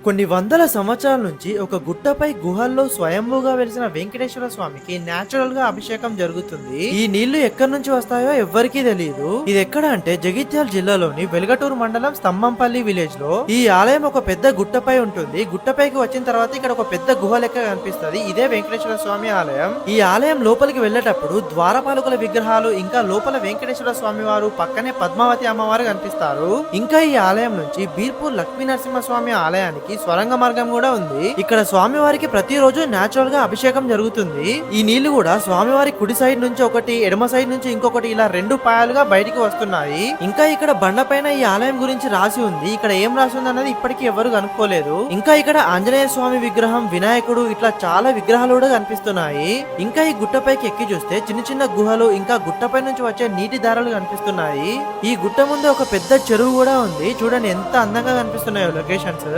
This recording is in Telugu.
కొన్ని వందల సంవత్సరాల నుంచి ఒక గుట్టపై గుహల్లో స్వయంభూగా వెలిసిన వెంకటేశ్వర స్వామికి నేచురల్ గా అభిషేకం జరుగుతుంది. ఈ నీళ్లు ఎక్కడి నుంచి వస్తాయో ఎవ్వరికీ తెలియదు. ఇది ఎక్కడ అంటే జగిత్యాల జిల్లాలోని వెలుగటూరు మండలం స్తంభంపల్లి విలేజ్ లో ఈ ఆలయం ఒక పెద్ద గుట్టపై ఉంటుంది. గుట్టపైకి వచ్చిన తర్వాత ఇక్కడ ఒక పెద్ద గుహ లెక్క కనిపిస్తుంది. ఇదే వెంకటేశ్వర స్వామి ఆలయం. ఈ ఆలయం లోపలికి వెళ్ళేటప్పుడు ద్వారపాలకుల విగ్రహాలు, ఇంకా లోపల వెంకటేశ్వర స్వామి వారు, పక్కనే పద్మావతి అమ్మవారు కనిపిస్తారు. ఇంకా ఈ ఆలయం నుంచి బీర్పూర్ లక్ష్మీ నరసింహ స్వామి ఆలయానికి స్వరంగ మార్గం కూడా ఉంది. ఇక్కడ స్వామివారికి ప్రతిరోజు నేచురల్ గా అభిషేకం జరుగుతుంది. ఈ నీళ్లు కూడా స్వామివారి కుడి సైడ్ నుంచి ఒకటి, ఎడమ సైడ్ నుంచి ఇంకొకటి, ఇలా రెండు పాయాలుగా బయటికి వస్తున్నాయి. ఇంకా ఇక్కడ బండపైన ఈ ఆలయం గురించి రాసి ఉంది. ఇక్కడ ఏం రాసి ఉంది అన్నది ఇప్పటికీ ఎవరు కనుక్కోలేదు. ఇంకా ఇక్కడ ఆంజనేయ స్వామి విగ్రహం, వినాయకుడు, ఇట్లా చాలా విగ్రహాలు కూడా కనిపిస్తున్నాయి. ఇంకా ఈ గుట్టపైకి ఎక్కి చూస్తే చిన్న చిన్న గుహలు, ఇంకా గుట్టపై నుంచి వచ్చే నీటి దారాలు కనిపిస్తున్నాయి. ఈ గుట్ట ముందు ఒక పెద్ద చెరువు కూడా ఉంది. చూడండి ఎంత అందంగా కనిపిస్తున్నాయో లొకేషన్స్.